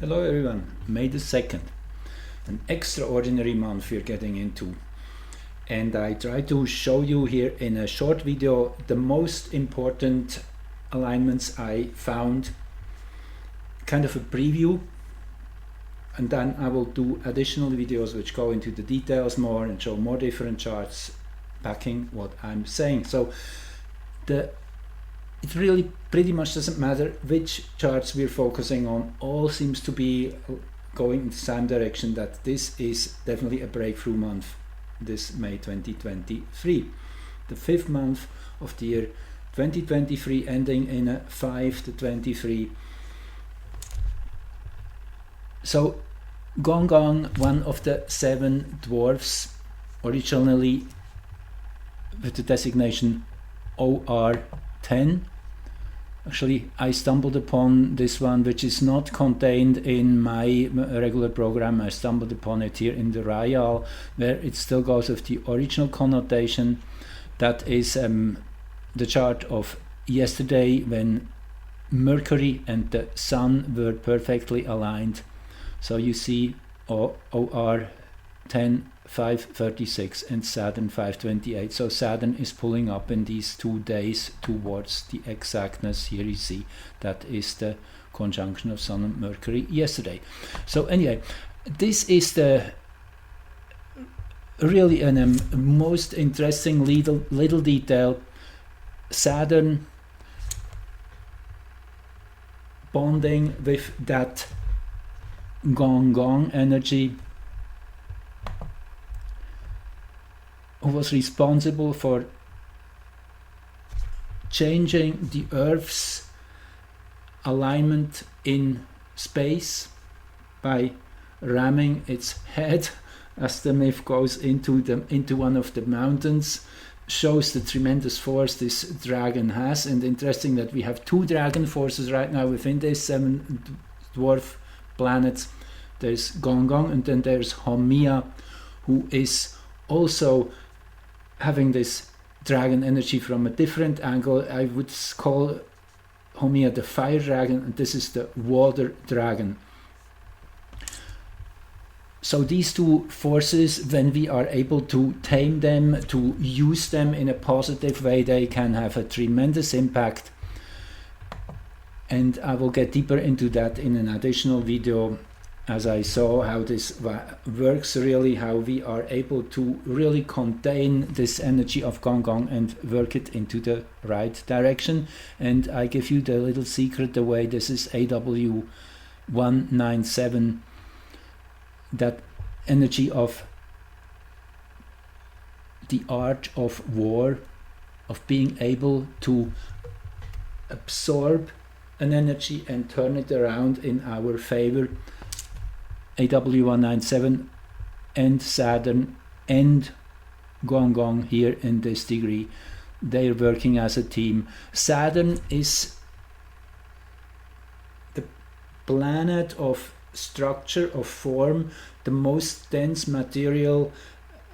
Hello everyone, May the 2nd, an extraordinary month we're getting into, and I try to show you here in a short video the most important alignments I found, kind of a preview, and then I will do additional videos which go into the details more and show more different charts backing what I'm saying. So it really pretty much doesn't matter which charts we're focusing on, all seems to be going in the same direction, that this is definitely a breakthrough month, this May 2023. The 5th month of the year 2023 ending in a 5 to 23. So Gonggong, one of the 7 dwarfs, originally with the designation OR10. Actually, I stumbled upon this one, which is not contained in my regular program. I stumbled upon it here in the Royal, where it still goes with the original connotation. That is the chart of yesterday, when Mercury and the Sun were perfectly aligned. So you see OR 10, 536 and Saturn 528. So Saturn is pulling up in these 2 days towards the exactness. Here you see that is the conjunction of Sun and Mercury yesterday. So anyway, this is the really an most interesting little detail. Saturn bonding with that Gonggong energy, who was responsible for changing the Earth's alignment in space by ramming its head, as the myth goes, into one of the mountains. Shows the tremendous force this dragon has. And interesting that we have 2 dragon forces right now within these 7 dwarf planets. There's Gonggong and then there's Haumea, who is also having this dragon energy from a different angle. I would call Haumea the fire dragon, and this is the water dragon. So these 2 forces, when we are able to tame them, to use them in a positive way, they can have a tremendous impact. And I will get deeper into that in an additional video, as I saw how this works really, how we are able to really contain this energy of Gonggong and work it into the right direction. And I give you the little secret, the way this is AW197, that energy of the art of war, of being able to absorb an energy and turn it around in our favor. AW197 and Saturn and Gonggong here in this degree, they're working as a team. Saturn is the planet of structure, of form, the most dense material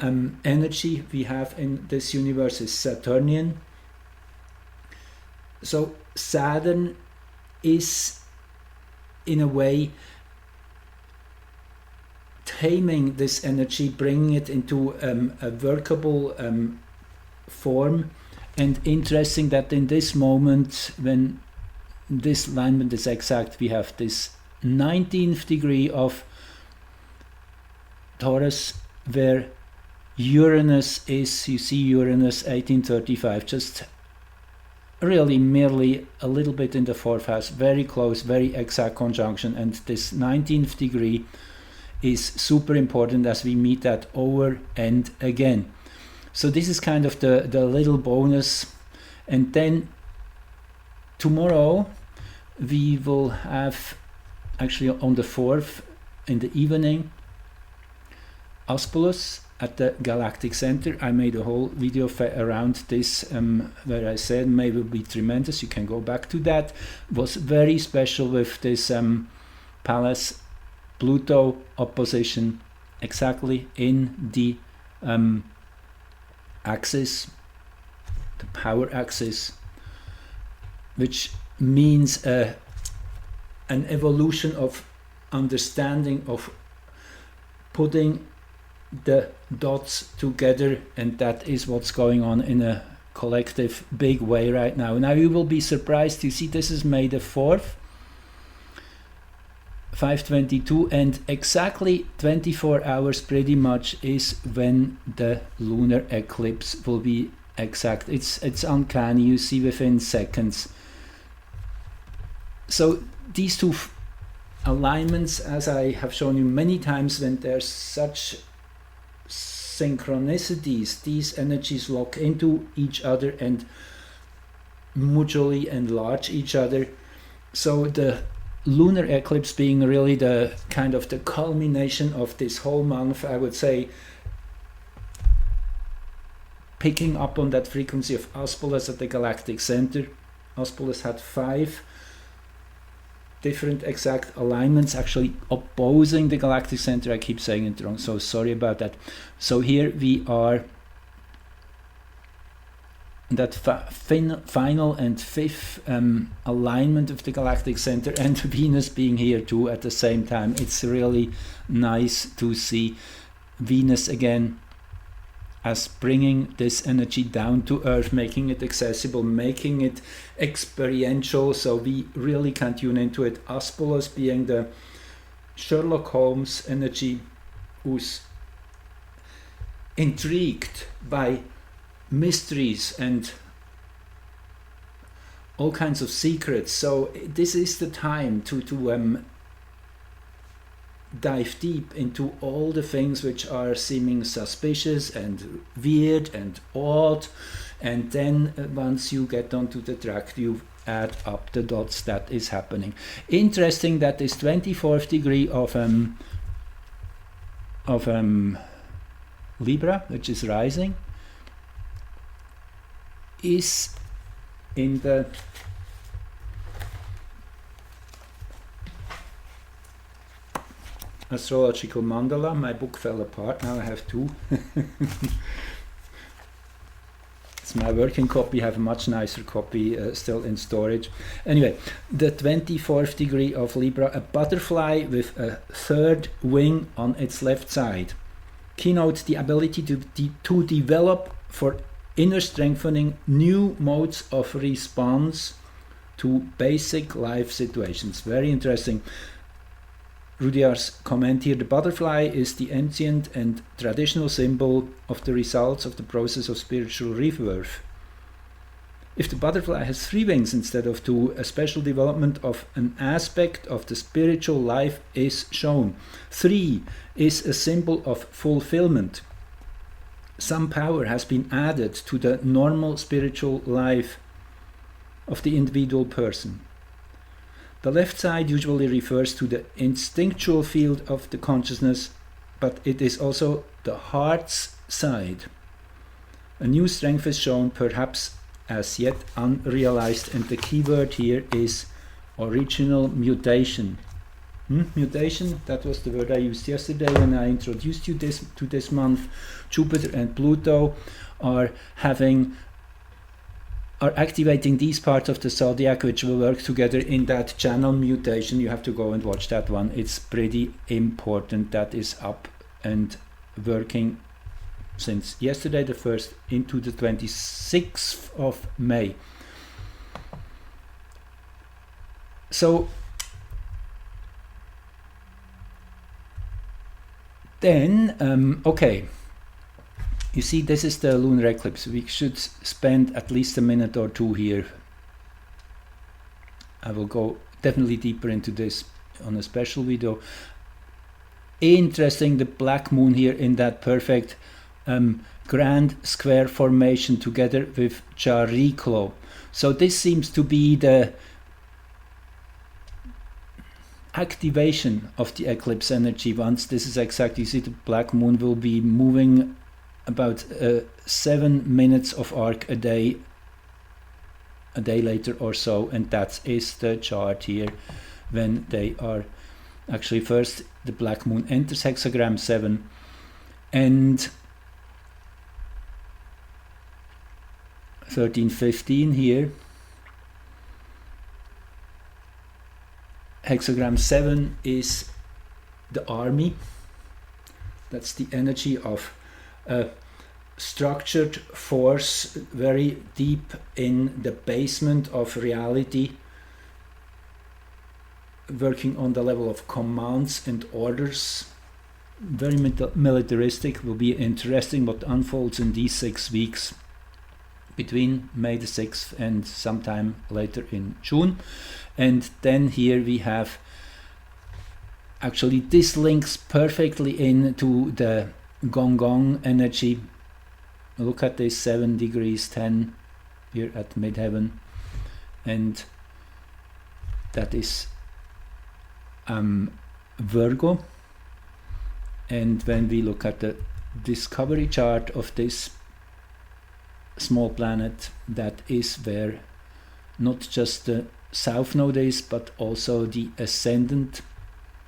energy we have in this universe is Saturnian. So Saturn is in a way taming this energy, bringing it into a workable form. And interesting that in this moment, when this alignment is exact, we have this 19th degree of Taurus, where Uranus is, you see Uranus 1835, just really merely a little bit in the 4th house, very close, very exact conjunction. And this 19th degree is super important as we meet that over and again. So this is kind of the little bonus. And then tomorrow we will have, actually on the 4th in the evening, Aspolus at the galactic center. I made a whole video around this, where I said May will be tremendous. You can go back to that. It was very special with this Pallas Pluto opposition exactly in the axis, the power axis, which means an evolution of understanding of putting the dots together, and that is what's going on in a collective big way right now. Now you will be surprised to see this is May the 4th, 5:22, and exactly 24 hours pretty much is when the lunar eclipse will be exact. It's uncanny, you see within seconds. So these two alignments, as I have shown you many times, when there's such synchronicities, these energies lock into each other and mutually enlarge each other. So the lunar eclipse being really the kind of the culmination of this whole month, I would say, picking up on that frequency of Aspolus at the galactic center. Aspolus had 5 different exact alignments actually opposing the galactic center. I keep saying it wrong, so sorry about that. So here we are, that final and 5th alignment of the galactic center, and Venus being here too at the same time. It's really nice to see Venus again as bringing this energy down to Earth, making it accessible, making it experiential, so we really can tune into it. Aspolus being the Sherlock Holmes energy, who's intrigued by mysteries and all kinds of secrets. So this is the time to dive deep into all the things which are seeming suspicious and weird and odd, and then once you get onto the track, you add up the dots that is happening. Interesting that this 24th degree of Libra, which is rising, is in the astrological mandala. My book fell apart, now I have 2. It's my working copy, I have a much nicer copy still in storage. Anyway, the 24th degree of Libra, a butterfly with a 3rd wing on its left side, keynotes the ability to develop for inner strengthening new modes of response to basic life situations. Very interesting. Rudyard's comment here: the butterfly is the ancient and traditional symbol of the results of the process of spiritual rebirth. If the butterfly has 3 wings instead of 2, a special development of an aspect of the spiritual life is shown. 3 is a symbol of fulfillment. Some power has been added to the normal spiritual life of the individual person. The left side usually refers to the instinctual field of the consciousness, but it is also the heart's side. A new strength is shown, perhaps as yet unrealized, and the key word here is original mutation. Mutation, that was the word I used yesterday when I introduced you to this month. Jupiter and Pluto are activating these parts of the zodiac which will work together in that channel mutation. You have to go and watch that one. It's pretty important. That is up and working since yesterday the 1st into the 26th of May. So then, okay. You see, this is the lunar eclipse. We should spend at least a minute or 2 here. I will go definitely deeper into this on a special video. Interesting, the black moon here in that perfect grand square formation together with Chariklo. So this seems to be the activation of the eclipse energy. Once this is exact, you see the black moon will be moving about 7 minutes of arc a day later or so, and that is the chart here when they are actually first the black moon enters hexagram 7 and 13:15 here. Hexagram 7 is the army. That's the energy of structured force, very deep in the basement of reality, working on the level of commands and orders. Very militaristic. Will be interesting what unfolds in these 6 weeks between May the 6th and sometime later in June. And then here we have, actually this links perfectly into the Gonggong energy. Look at this, 7 degrees 10 here at midheaven, and that is Virgo. And when we look at the discovery chart of this small planet, that is where not just the south node is, but also the ascendant.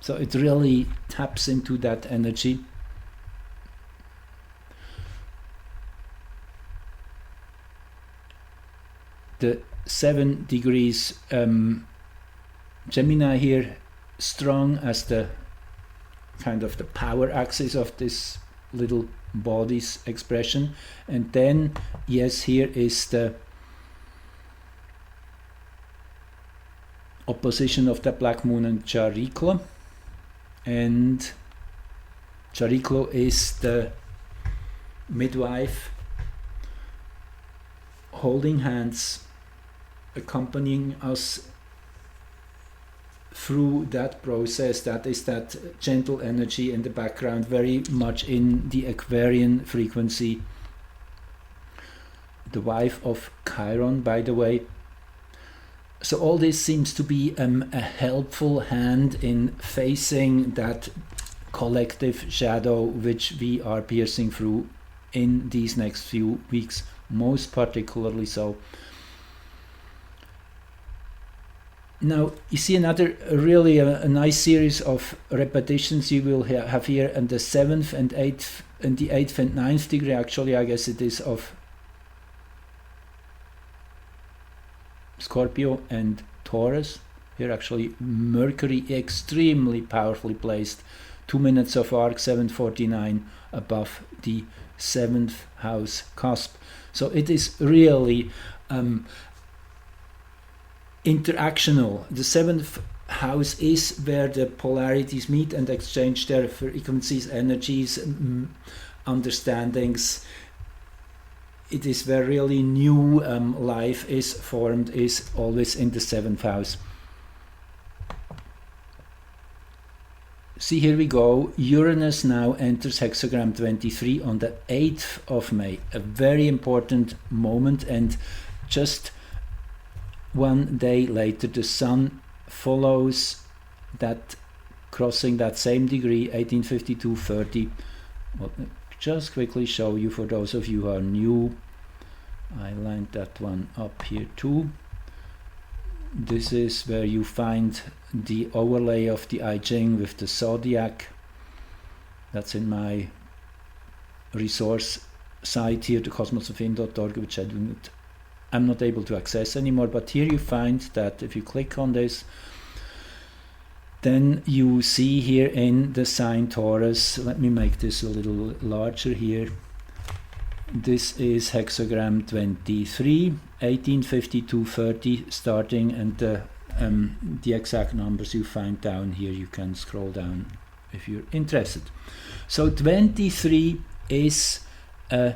So it really taps into that energy. The 7 degrees Gemini here, strong as the kind of the power axis of this little body's expression. And then, yes, here is the opposition of the black moon and Chariklo. And Chariklo is the midwife, holding hands, accompanying us through that process. That is that gentle energy in the background, very much in the Aquarian frequency. The wife of Chiron, by the way. So all this seems to be a helpful hand in facing that collective shadow which we are piercing through in these next few weeks, most particularly so. Now you see another really a nice series of repetitions you will have here, and the 7th and 8th and the 8th and 9th degree, actually I guess it is, of Scorpio and Taurus. Here actually Mercury extremely powerfully placed, 2 minutes of arc, 749 above the 7th house cusp. So it is really interactional. The 7th house is where the polarities meet and exchange their frequencies, energies, understandings. It is where really new life is formed, is always in the 7th house. See, here we go. Uranus now enters hexagram 23 on the 8th of May. A very important moment, and just 1 day later the Sun follows that, crossing that same degree, 1852-30. Well, just quickly show you, for those of you who are new, I lined that one up here too. This is where you find the overlay of the I Ching with the zodiac. That's in my resource site here, thecosmosofin.org, which I'm not able to access anymore. But here you find that if you click on this, then you see here in the sign Taurus, let me make this a little larger here. This is hexagram 23, 1852-30 starting, and the exact numbers you find down here. You can scroll down if you're interested. So 23 is a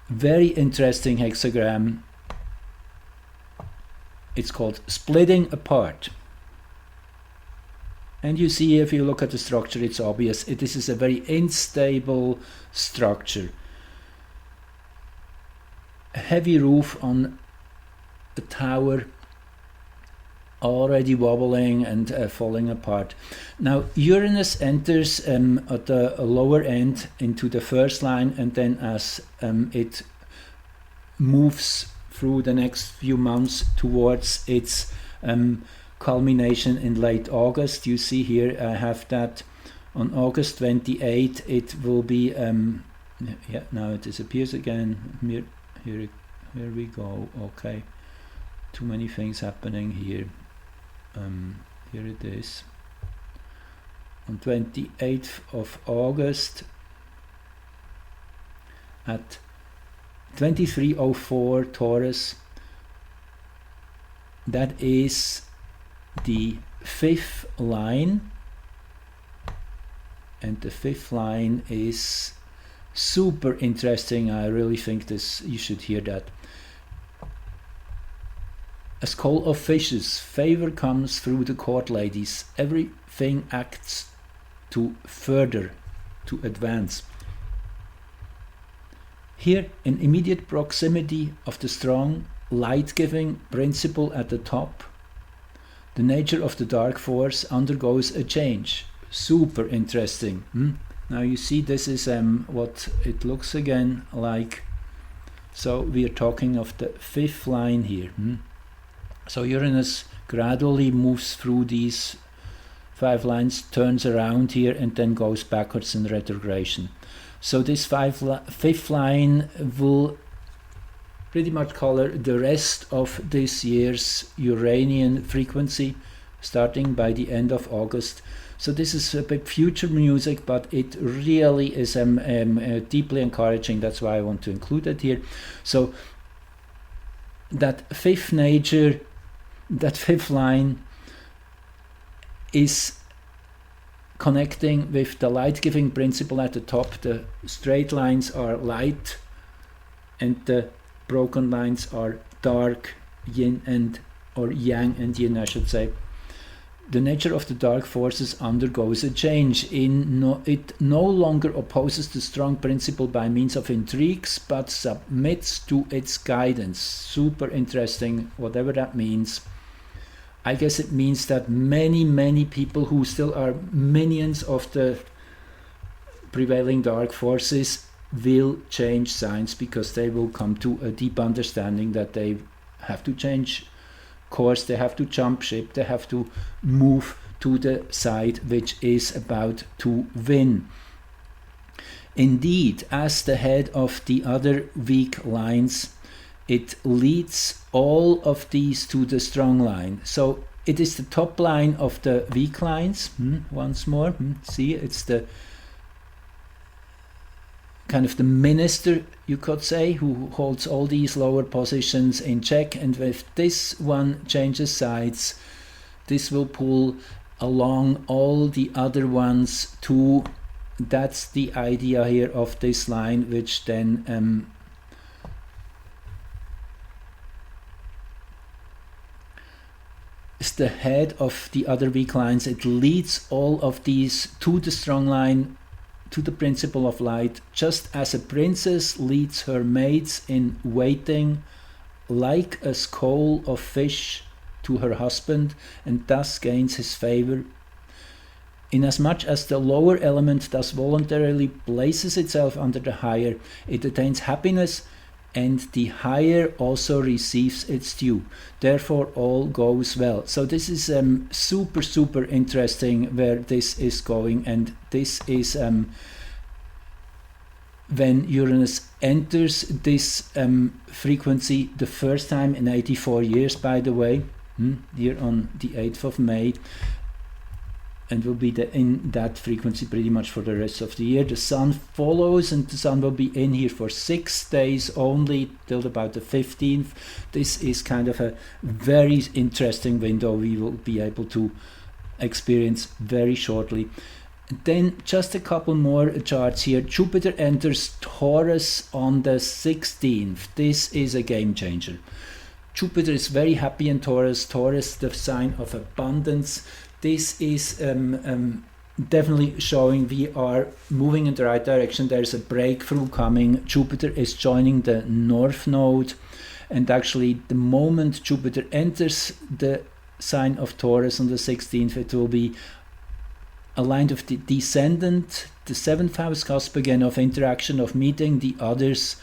very interesting hexagram. It's called splitting apart. And you see, if you look at the structure, it's obvious. This is a very unstable structure. A heavy roof on a tower, already wobbling and falling apart. Now Uranus enters at the lower end into the first line, and then as it moves through the next few months towards its culmination in late August. You see here I have that on August 28 it will be yeah, now it disappears again. Here we go. Okay, too many things happening here. Here it is. on 28th of August at 2304 Taurus. That is the 5th line, and the 5th line is super interesting. I really think you should hear that. A school of fishes, favor comes through the court ladies. Everything acts to further, to advance. Here, in immediate proximity of the strong, light-giving principle at the top, the nature of the dark force undergoes a change. Super interesting. Now you see, this is what it looks again like. So we are talking of the 5th line here. So Uranus gradually moves through these 5 lines, turns around here, and then goes backwards in retrogression. So this 5th line will pretty much color the rest of this year's Uranian frequency, starting by the end of August. So this is a bit future music, but it really is deeply encouraging. That's why I want to include it here. So that 5th nature, that 5th line is connecting with the light-giving principle at the top. The straight lines are light and the broken lines are dark, yin and, or yang and yin I should say. The nature of the dark forces undergoes a change. It no longer opposes the strong principle by means of intrigues, but submits to its guidance. Super interesting, whatever that means. I guess it means that many people who still are minions of the prevailing dark forces will change signs, because they will come to a deep understanding that they have to change course, they have to jump ship, they have to move to the side which is about to win. Indeed, as the head of the other weak lines, it leads all of these to the strong line. So it is the top line of the weak lines. Once more, see, it's the kind of the minister, you could say, who holds all these lower positions in check, and if this one changes sides, this will pull along all the other ones too. That's the idea here of this line, which then is the head of the other weak lines. It leads all of these to the strong line, to the principle of light, just as a princess leads her maids in waiting like a school of fish to her husband, and thus gains his favor. Inasmuch as the lower element thus voluntarily places itself under the higher, it attains happiness, and the higher also receives its due. Therefore all goes well. So this is super interesting where this is going, and this is when Uranus enters this frequency the first time in 84 years, by the way, here on the 8th of May, and will be in that frequency pretty much for the rest of the year. The Sun follows, and the Sun will be in here for 6 days only, till about the 15th. This is kind of a very interesting window we will be able to experience very shortly. Then just a couple more charts here. Jupiter enters Taurus on the 16th. This is a game changer. Jupiter is very happy in Taurus. Taurus, the sign of abundance. This is definitely showing we are moving in the right direction. There's a breakthrough coming. Jupiter is joining the North Node, and actually the moment Jupiter enters the sign of Taurus on the 16th, it will be aligned with the descendant, the 7th house cusp again of interaction, of meeting the others,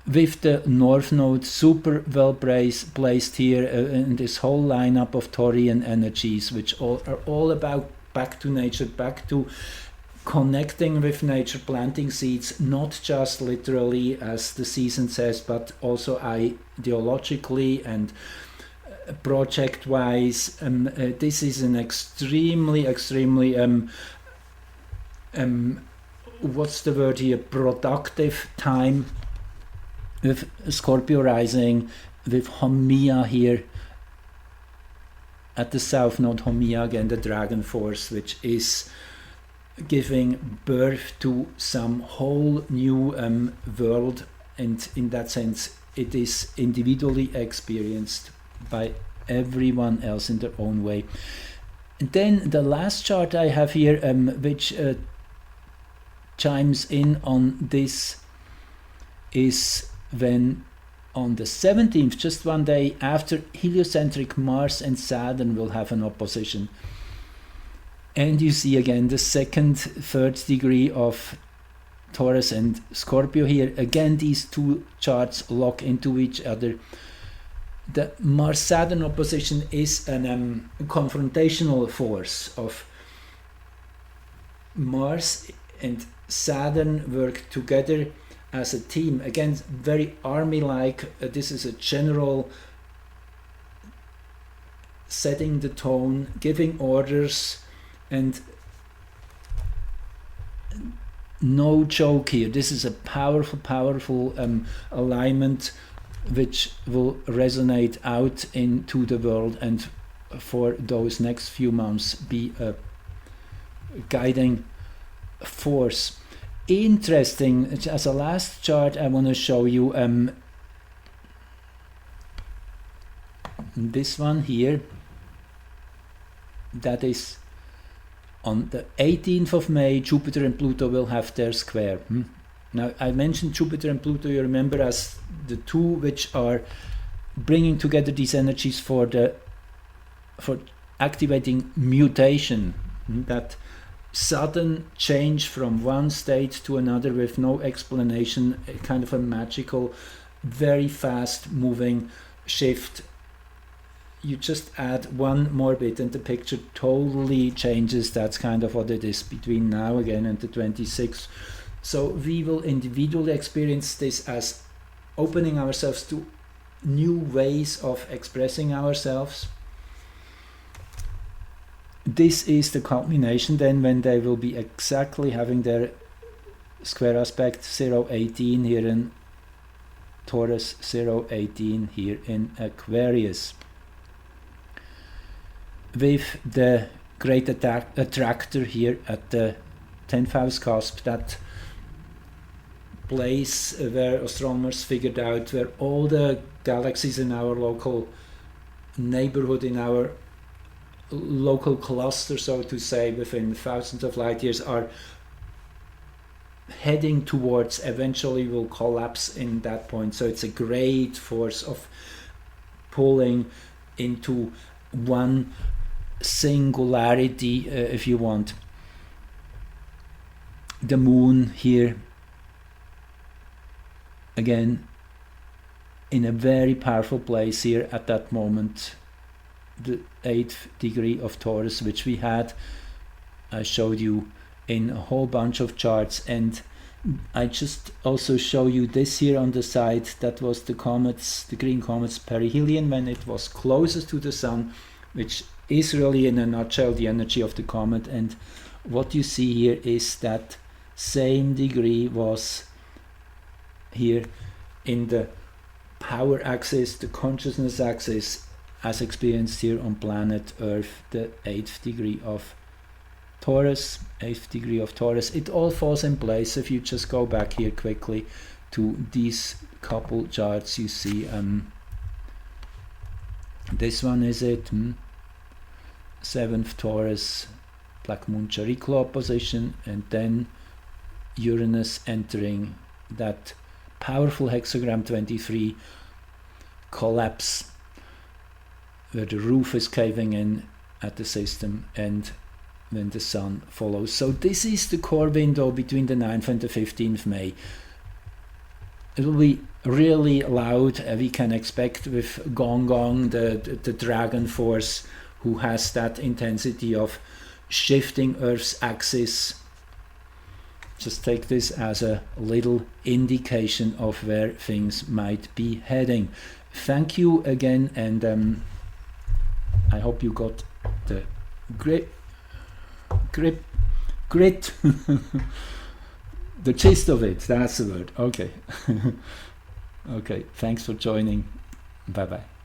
with the North Node super well placed here in this whole lineup of Taurian energies, which are all about back to nature, back to connecting with nature, planting seeds, not just literally as the season says, but also ideologically and project-wise. This is an extremely what's the word here, productive time with Scorpio rising, with Haumea here at the south node. Haumea, again the dragon force, which is giving birth to some whole new world, and in that sense it is individually experienced by everyone else in their own way. And then the last chart I have here, which chimes in on this, is when on the 17th, just one day after, heliocentric Mars and Saturn will have an opposition. And you see again the second, third degree of Taurus and Scorpio here. Again, these two charts lock into each other. The Mars-Saturn opposition is an confrontational force of Mars and Saturn work together as a team. Again, very army-like. This is a general setting the tone, giving orders, and no joke here. This is a powerful alignment which will resonate out into the world, and for those next few months be a guiding force. Interesting, as a last chart I want to show you this one here, that is on the 18th of May. Jupiter and Pluto will have their square. Now I mentioned Jupiter and Pluto, you remember, as the two which are bringing together these energies for activating mutation, that sudden change from one state to another with no explanation, a kind of a magical, very fast moving shift. You just add one more bit and the picture totally changes. That's kind of what it is between now again and the 26th. So we will individually experience this as opening ourselves to new ways of expressing ourselves. This is the culmination then when they will be exactly having their square aspect, 018 here in Taurus, 018 here in Aquarius, with the great attractor here at the 10th house cusp, that place where astronomers figured out where all the galaxies in our local neighborhood, in our local cluster, so to say, within thousands of light years, are heading towards, eventually will collapse in that point. So it's a great force of pulling into one singularity, if you want. The moon here again in a very powerful place here at that moment, the 8th degree of Taurus, which we had, I showed you in a whole bunch of charts, and I just also show you this here on the side. That was the comets, the green comets perihelion, when it was closest to the sun, which is really in a nutshell the energy of the comet. And what you see here is that same degree was here in the power axis, the consciousness axis, as experienced here on planet Earth, the 8th degree of Taurus, 8th degree of Taurus. It all falls in place. If you just go back here quickly to these couple charts, you see this one is it, 7th Taurus, Black Moon Chariklo opposition, and then Uranus entering that powerful hexagram 23 collapse, where the roof is caving in at the system, and when the sun follows. So this is the core window between the 9th and the 15th May. It will be really loud, we can expect, with Gonggong, the dragon force, who has that intensity of shifting Earth's axis. Just take this as a little indication of where things might be heading. Thank you again, and I hope you got the grit, the gist of it. That's the word. Okay. Okay, thanks for joining. Bye bye.